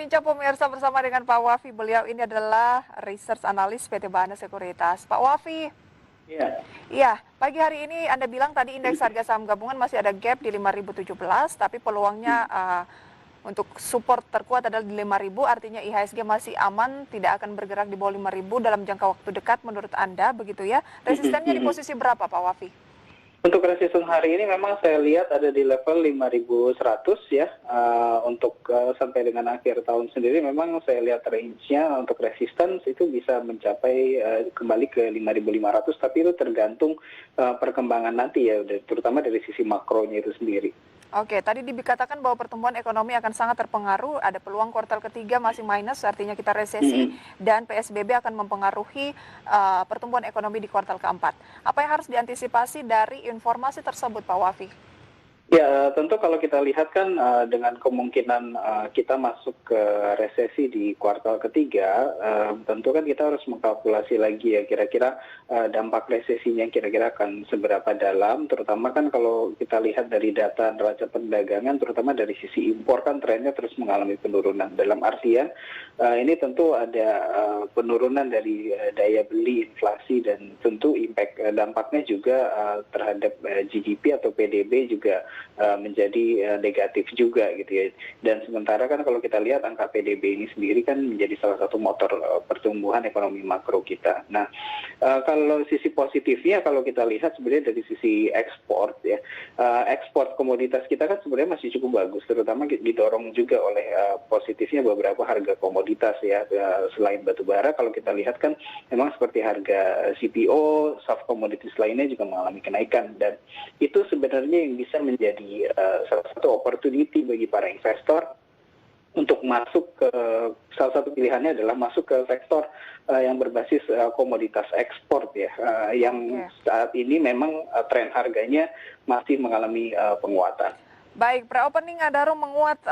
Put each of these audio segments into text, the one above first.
Bincang pemirsa bersama dengan Pak Wafi. Beliau ini adalah research analis PT Bahana Sekuritas. Pak Wafi, Iya. iya, pagi hari ini Anda bilang tadi indeks harga saham gabungan masih ada gap di 5.017, tapi peluangnya untuk support terkuat adalah di 5.000, artinya IHSG masih aman, tidak akan bergerak di bawah 5.000 dalam jangka waktu dekat menurut Anda, begitu ya. Resistennya di posisi berapa, Pak Wafi? Untuk resisten hari ini memang saya lihat ada di level 5.100 ya. Untuk sampai dengan akhir tahun sendiri memang saya lihat range-nya untuk resistance itu bisa mencapai kembali ke 5.500, tapi itu tergantung perkembangan nanti ya, terutama dari sisi makronya itu sendiri. Oke, tadi dikatakan bahwa pertumbuhan ekonomi akan sangat terpengaruh, ada peluang kuartal ketiga masih minus, artinya kita resesi, dan PSBB akan mempengaruhi pertumbuhan ekonomi di kuartal keempat. Apa yang harus diantisipasi dari informasi tersebut, Pak Wafi? Ya, tentu kalau kita lihat kan dengan kemungkinan kita masuk ke resesi di kuartal ketiga, tentu kan kita harus mengkalkulasi lagi ya kira-kira dampak resesinya kira-kira akan seberapa dalam, terutama kan kalau kita lihat dari data neraca perdagangan, terutama dari sisi impor kan trennya terus mengalami penurunan. Dalam artian ini tentu ada penurunan dari daya beli, inflasi, dan tentu dampaknya juga terhadap GDP atau PDB juga menjadi negatif juga gitu ya. Dan sementara kan kalau kita lihat angka PDB ini sendiri kan menjadi salah satu motor pertumbuhan ekonomi makro kita. Nah, kalau sisi positifnya kalau kita lihat sebenarnya dari sisi ekspor ya, ekspor komoditas kita kan sebenarnya masih cukup bagus, terutama didorong juga oleh positifnya beberapa harga komoditas ya. Selain batu bara, kalau kita lihat kan memang seperti harga CPO, soft commodities lainnya juga mengalami kenaikan, dan itu sebenarnya yang bisa menjadi salah satu opportunity bagi para investor untuk masuk ke, salah satu pilihannya adalah masuk ke sektor yang berbasis komoditas ekspor ya, yang saat ini memang tren harganya masih mengalami penguatan. Baik, pre-opening Adaro menguat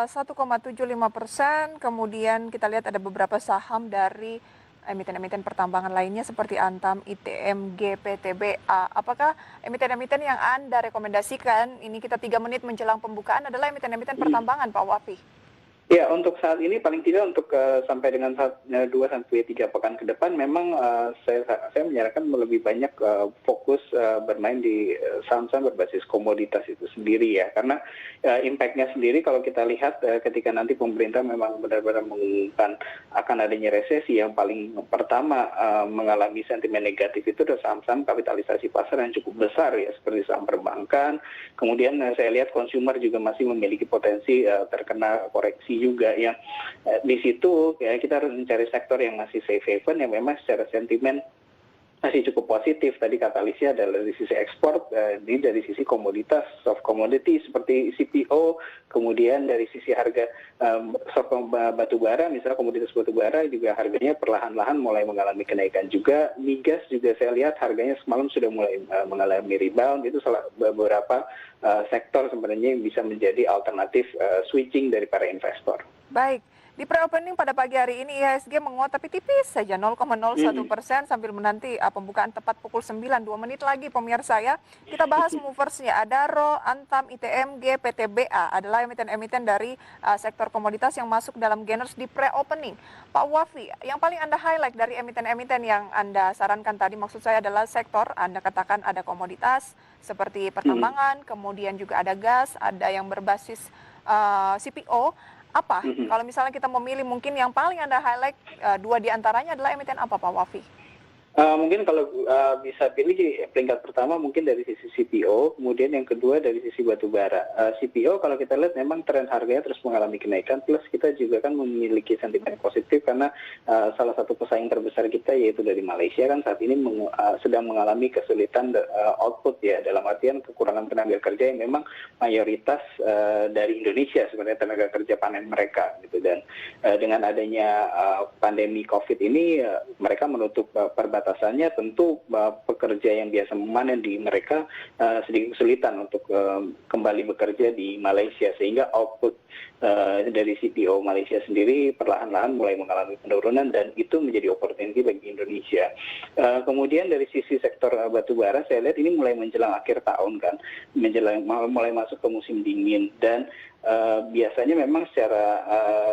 1,75%, kemudian kita lihat ada beberapa saham dari emiten-emiten pertambangan lainnya seperti Antam, ITM, GPTBA. Apakah emiten-emiten yang Anda rekomendasikan, ini kita 3 menit menjelang pembukaan, adalah emiten-emiten pertambangan, Pak Wafi? Ya, untuk saat ini paling tidak untuk sampai dengan 2-3 pekan ke depan memang saya menyarankan lebih banyak fokus bermain di saham-saham berbasis komoditas itu sendiri ya, karena impact-nya sendiri kalau kita lihat ketika nanti pemerintah memang benar-benar mengumumkan akan adanya resesi, yang paling pertama mengalami sentimen negatif itu adalah saham-saham kapitalisasi pasar yang cukup besar ya, seperti saham perbankan. Kemudian saya lihat consumer juga masih memiliki potensi terkena koreksi juga yang di situ ya, kita harus mencari sektor yang masih safe haven, yang memang secara sentimen masih cukup positif. Tadi katalisnya adalah dari sisi ekspor, ini dari sisi komoditas, soft commodity seperti CPO, kemudian dari sisi harga soft batu bara, misalnya komoditas batu bara juga harganya perlahan-lahan mulai mengalami kenaikan juga. Migas juga saya lihat harganya semalam sudah mulai mengalami rebound, itu salah beberapa sektor sebenarnya yang bisa menjadi alternatif switching dari para investor. Baik. Di pre-opening pada pagi hari ini IHSG menguat tapi tipis saja 0,01% sambil menanti pembukaan tepat pukul 9, 2 menit lagi pemirsa ya. Kita bahas moversnya, Adaro, Antam, ITMG, PTBA adalah emiten-emiten dari sektor komoditas yang masuk dalam gainers di pre-opening. Pak Wafi, yang paling Anda highlight dari emiten-emiten yang Anda sarankan tadi, maksud saya adalah sektor, Anda katakan ada komoditas seperti pertambangan, kemudian juga ada gas, ada yang berbasis CPO. Apa? Kalau misalnya kita memilih, mungkin yang paling Anda highlight 2 diantaranya adalah emiten apa, Pak Wafi? Mungkin kalau bisa pilih peringkat pertama mungkin dari sisi CPO, kemudian yang kedua dari sisi batu bara. CPO kalau kita lihat memang tren harganya terus mengalami kenaikan, plus kita juga kan memiliki sentimen positif karena salah satu pesaing terbesar kita yaitu dari Malaysia kan saat ini sedang mengalami kesulitan output ya, dalam artian kekurangan tenaga kerja yang memang mayoritas dari Indonesia sebenarnya tenaga kerja panen mereka gitu. Dan dengan adanya pandemi COVID ini mereka menutup perbatasannya, tentu pekerja yang biasa memanen di mereka sedikit kesulitan untuk kembali bekerja di Malaysia, sehingga output dari CPO Malaysia sendiri perlahan-lahan mulai mengalami penurunan, dan itu menjadi opportunity bagi Indonesia. Kemudian dari sisi sektor batubara saya lihat ini mulai menjelang akhir tahun kan, mulai masuk ke musim dingin, dan biasanya memang secara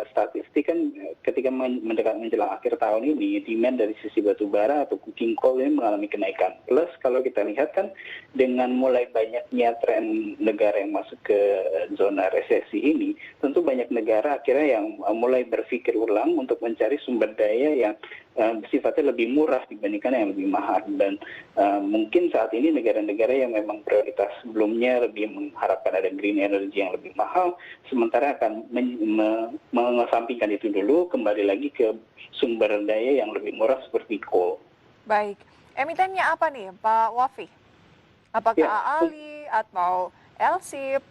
statistik kan ketika mendekat menjelang akhir tahun ini demand dari sisi batu bara atau coking coal ini mengalami kenaikan. Plus kalau kita lihat kan dengan mulai banyaknya tren negara yang masuk ke zona resesi ini, tentu banyak negara akhirnya yang mulai berpikir ulang untuk mencari sumber daya yang sifatnya lebih murah dibandingkan yang lebih mahal. Dan mungkin saat ini negara-negara yang memang prioritas sebelumnya lebih mengharapkan ada green energy yang lebih mahal, sementara akan mengesampingkan itu dulu, kembali lagi ke sumber daya yang lebih murah seperti coal. Baik, emitennya apa nih Pak Wafi? Apakah Ya, AALI atau LSIP?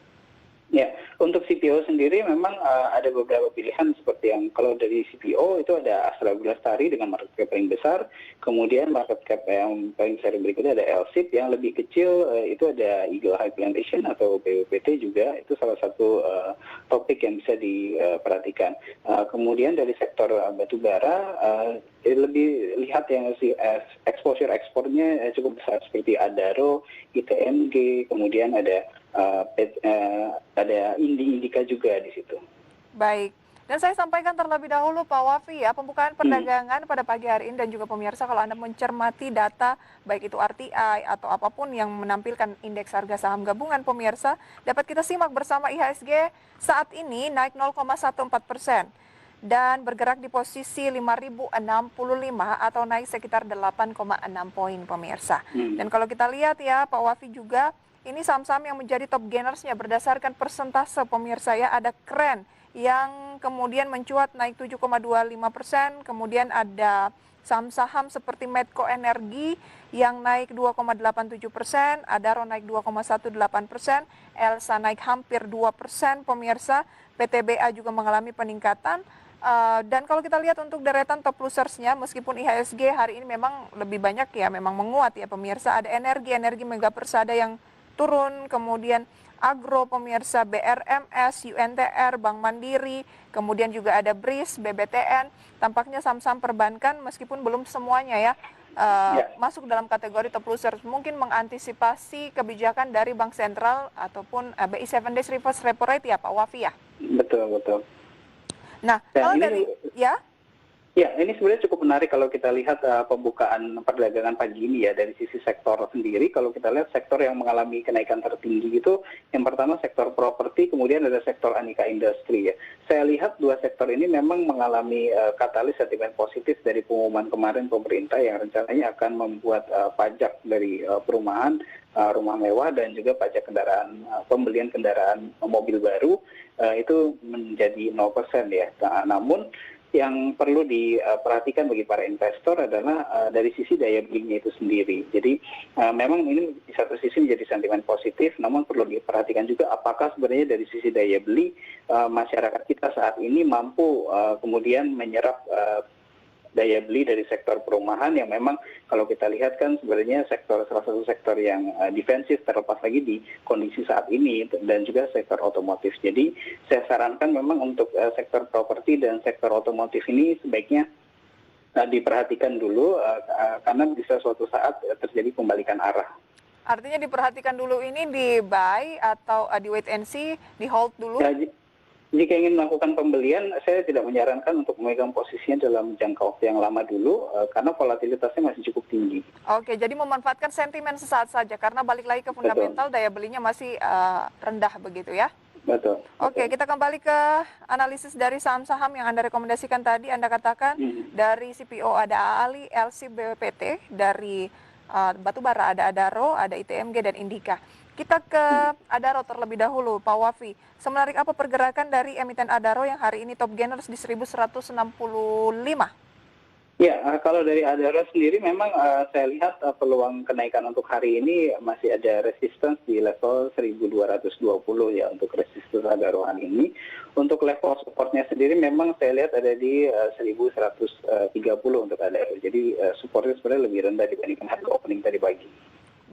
ya, untuk CPO sendiri memang ada beberapa pilihan seperti yang kalau dari CPO itu ada Astra Lestari dengan market cap paling besar, kemudian market cap yang paling besar berikutnya ada LSIP, yang lebih kecil itu ada Eagle High Plantation atau BWPT juga, itu salah satu topik yang bisa diperhatikan. Kemudian dari sektor batu bara, lebih lihat yang si exposure ekspornya cukup besar seperti Adaro, ITMG, kemudian ada Indika juga di situ. Baik, dan saya sampaikan terlebih dahulu Pak Wafi ya, pembukaan perdagangan pada pagi hari ini dan juga pemirsa kalau Anda mencermati data baik itu RTI atau apapun yang menampilkan indeks harga saham gabungan pemirsa, dapat kita simak bersama IHSG saat ini naik 0,14% dan bergerak di posisi 5.065 atau naik sekitar 8,6 poin pemirsa. Dan kalau kita lihat ya Pak Wafi juga, ini saham-saham yang menjadi top gainersnya berdasarkan persentase pemirsa ya, ada Kren yang kemudian mencuat naik 7,25%, kemudian ada saham-saham seperti Medco Energi yang naik 2,87%, Adaro naik 2,18%, Elsa naik hampir 2% pemirsa, PTBA juga mengalami peningkatan. Dan kalau kita lihat untuk deretan top losersnya, meskipun IHSG hari ini memang lebih banyak ya, memang menguat ya pemirsa, ada energi Mega Persada yang turun, kemudian agro pemirsa, BRMS, UNTR, Bank Mandiri, kemudian juga ada BRIS, BBTN, tampaknya saham-saham perbankan meskipun belum semuanya ya masuk dalam kategori top losers, mungkin mengantisipasi kebijakan dari Bank Sentral ataupun BI 7 Days Reverse Repo Rate ya Pak Wafi ya? Betul, betul. Nah, kalau dari, ya? Ya, ini sebenarnya cukup menarik kalau kita lihat pembukaan perdagangan pagi ini ya dari sisi sektor sendiri. Kalau kita lihat sektor yang mengalami kenaikan tertinggi itu, yang pertama sektor properti, kemudian ada sektor aneka industri ya. Saya lihat dua sektor ini memang mengalami katalis sentimen positif dari pengumuman kemarin pemerintah yang rencananya akan membuat pajak dari perumahan, rumah mewah dan juga pajak kendaraan, pembelian kendaraan mobil baru itu menjadi 0% ya. Namun yang perlu diperhatikan bagi para investor adalah dari sisi daya belinya itu sendiri. Jadi memang ini di satu sisi menjadi sentimen positif, namun perlu diperhatikan juga apakah sebenarnya dari sisi daya beli masyarakat kita saat ini mampu kemudian menyerap daya beli dari sektor perumahan yang memang kalau kita lihat kan sebenarnya salah satu sektor yang defensif terlepas lagi di kondisi saat ini, dan juga sektor otomotif. Jadi saya sarankan memang untuk sektor properti dan sektor otomotif ini sebaiknya diperhatikan dulu karena bisa suatu saat terjadi pembalikan arah. Artinya diperhatikan dulu ini di buy atau di wait and see, di hold dulu? Ya, jika ingin melakukan pembelian, saya tidak menyarankan untuk memegang posisinya dalam jangka waktu yang lama dulu, karena volatilitasnya masih cukup tinggi. Oke, jadi memanfaatkan sentimen sesaat saja, karena balik lagi ke fundamental, daya belinya masih rendah begitu ya? Betul. Oke, kita kembali ke analisis dari saham-saham yang Anda rekomendasikan tadi. Anda katakan dari CPO ada AALI, LSIP, BWPT, dari batubara ada Adaro, ada ITMG, dan Indika. Kita ke Adaro terlebih dahulu, Pak Wafi. Semenarik apa pergerakan dari emiten Adaro yang hari ini top gainers di 1165? Ya, kalau dari Adaro sendiri memang saya lihat peluang kenaikan untuk hari ini masih ada resistance di level 1220 ya untuk resistance Adaro hari ini. Untuk level supportnya sendiri memang saya lihat ada di 1130 untuk Adaro. Jadi supportnya sebenarnya lebih rendah dibandingkan harga opening tadi pagi.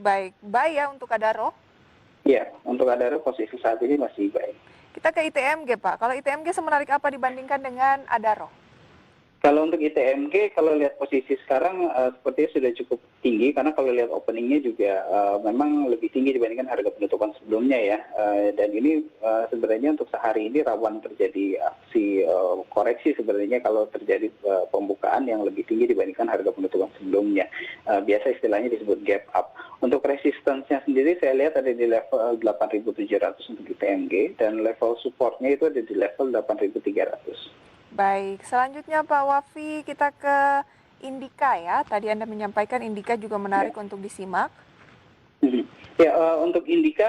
Baik, buy ya untuk Adaro? Ya, untuk Adaro posisi saat ini masih baik. Kita ke ITMG, Pak. Kalau ITMG semenarik apa dibandingkan dengan Adaro? Kalau untuk ITMG, kalau lihat posisi sekarang sepertinya sudah cukup tinggi karena kalau lihat openingnya juga memang lebih tinggi dibandingkan harga penutupan sebelumnya ya. Dan ini sebenarnya untuk sehari ini rawan terjadi aksi koreksi sebenarnya kalau terjadi pembukaan yang lebih tinggi dibandingkan harga penutupan sebelumnya. Biasa istilahnya disebut gap up. Untuk resistance-nya sendiri saya lihat ada di level 8.700 untuk ITMG dan level supportnya itu ada di level 8.300. Baik, selanjutnya Pak Wafi, kita ke Indika ya. Tadi Anda menyampaikan Indika juga menarik Ya. untuk disimak. Ya, untuk Indika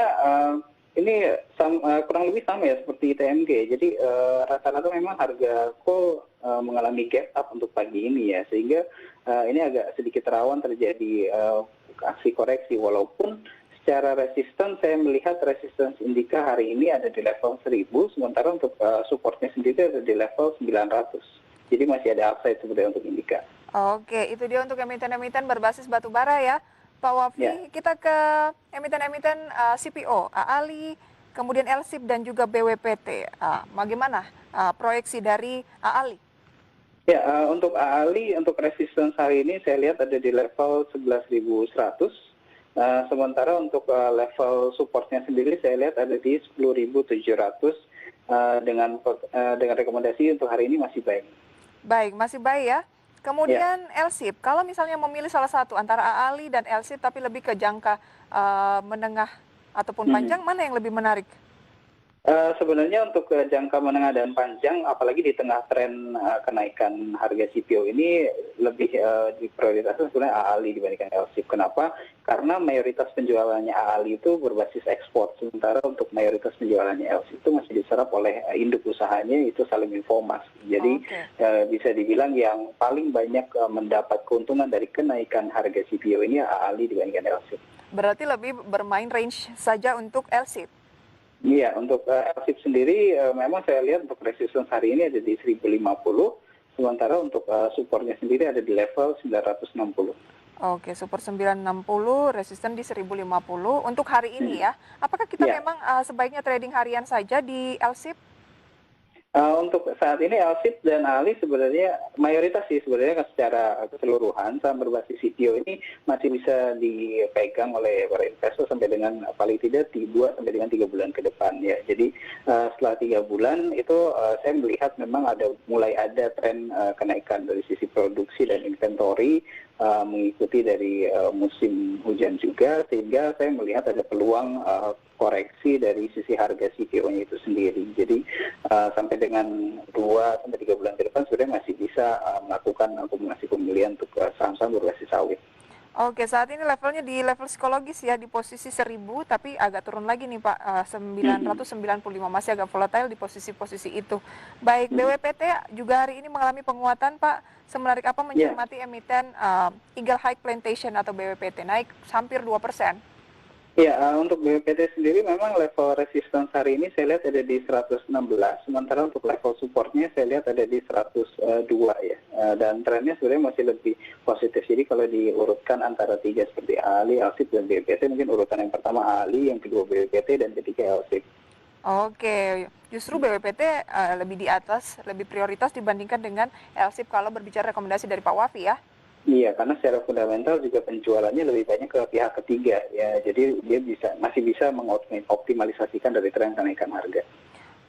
ini kurang lebih sama ya seperti ITMG. Jadi rata-rata memang harga coal mengalami gap up untuk pagi ini ya, sehingga ini agak sedikit rawan terjadi aksi koreksi. Walaupun secara resisten saya melihat resistance Indika hari ini ada di level 1000, sementara untuk supportnya sendiri ada di level 900. Jadi masih ada upside sebenarnya untuk Indika. Oke, itu dia untuk emiten-emiten berbasis batu bara ya. Pak Wafi, Ya. kita ke emiten-emiten CPO, AALI, kemudian LSIP dan juga BWPT. Bagaimana proyeksi dari AALI? Ya, untuk AALI, untuk resistance hari ini saya lihat ada di level 11.100. Sementara untuk level supportnya sendiri saya lihat ada di 10.700 dengan rekomendasi untuk hari ini masih baik. Baik, masih baik ya. Ya. Kemudian LSIP, kalau misalnya memilih salah satu antara AALI dan LSIP tapi lebih ke jangka menengah ataupun panjang, mana yang lebih menarik? Sebenarnya untuk jangka menengah dan panjang, apalagi di tengah tren kenaikan harga CPO ini lebih diprioritaskan sebenarnya AALI dibandingkan LSIP. Kenapa? Karena mayoritas penjualannya AALI itu berbasis ekspor, sementara untuk mayoritas penjualannya LSIP itu masih diserap oleh induk usahanya itu Salim Infomas. Jadi Oke. bisa dibilang yang paling banyak mendapat keuntungan dari kenaikan harga CPO ini AALI dibandingkan LSIP. Berarti lebih bermain range saja untuk LSIP. Iya, untuk LSIP sendiri memang saya lihat untuk resistance hari ini ada di 1050, sementara untuk supportnya sendiri ada di level 960. Oke, Super 960, resisten di 1050 untuk hari ini ya. Apakah kita Ya. memang sebaiknya trading harian saja di LSIP? Untuk saat ini LSIP dan ALI sebenarnya mayoritas sih sebenarnya secara keseluruhan saham berbasis CPO ini masih bisa dipegang oleh para investor sampai dengan paling tidak 2 sampai dengan 3 bulan ke depan ya. Jadi setelah 3 bulan itu saya melihat memang mulai ada tren kenaikan dari sisi produksi dan inventory mengikuti dari musim hujan juga, sehingga saya melihat ada peluang koreksi dari sisi harga CPO-nya itu sendiri. Jadi sampai dengan 2 sampai 3 bulan ke depan sebenarnya masih bisa melakukan akumulasi pembelian untuk saham-saham berbasis sawit. Oke, saat ini levelnya di level psikologis ya, di posisi 1000, tapi agak turun lagi nih Pak, 995, masih agak volatile di posisi-posisi itu. Baik, BWPT juga hari ini mengalami penguatan Pak. Semenarik apa Ya. mencermati emiten Eagle High Plantation atau BWPT, naik hampir 2%. Ya, untuk BPT sendiri memang level resistance hari ini saya lihat ada di 116, sementara untuk level supportnya saya lihat ada di 102 ya. Dan trennya sebenarnya masih lebih positif. Jadi kalau diurutkan antara 3 seperti ALI, LSIP, dan BPT, mungkin urutan yang pertama ALI, yang kedua BPT, dan ketiga LSIP. Oke, justru BWPT lebih di atas, lebih prioritas dibandingkan dengan LSIP kalau berbicara rekomendasi dari Pak Wafi ya. Iya, karena secara fundamental juga penjualannya lebih banyak ke pihak ketiga ya. Jadi dia masih bisa mengoptimalisasikan dari tren kenaikan harga.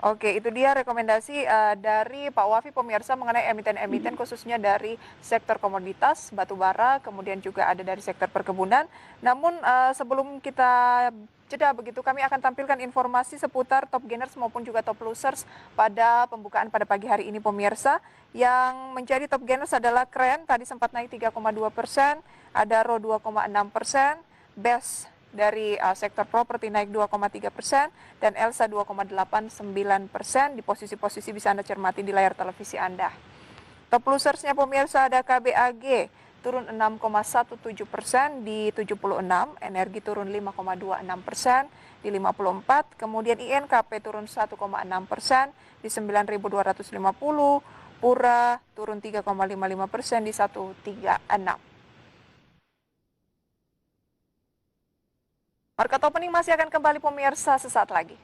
Oke, itu dia rekomendasi dari Pak Wafi pemirsa mengenai emiten-emiten khususnya dari sektor komoditas, batu bara, kemudian juga ada dari sektor perkebunan. Namun sebelum kita jeda begitu, kami akan tampilkan informasi seputar top gainers maupun juga top losers pada pembukaan pada pagi hari ini pemirsa. Yang menjadi top gainers adalah Kren, tadi sempat naik 3,2%, Adaro 2,6%, BES dari sektor properti naik 2,3% dan Elsa 2,89%. Di posisi-posisi bisa Anda cermati di layar televisi Anda. Top losersnya pemirsa ada KBAG turun 6,17% di 76, Energi turun 5,26% di 54, kemudian INKP turun 1,6% di 9.250, Pura turun 3,55% di 136. Market opening masih akan kembali pemirsa sesaat lagi.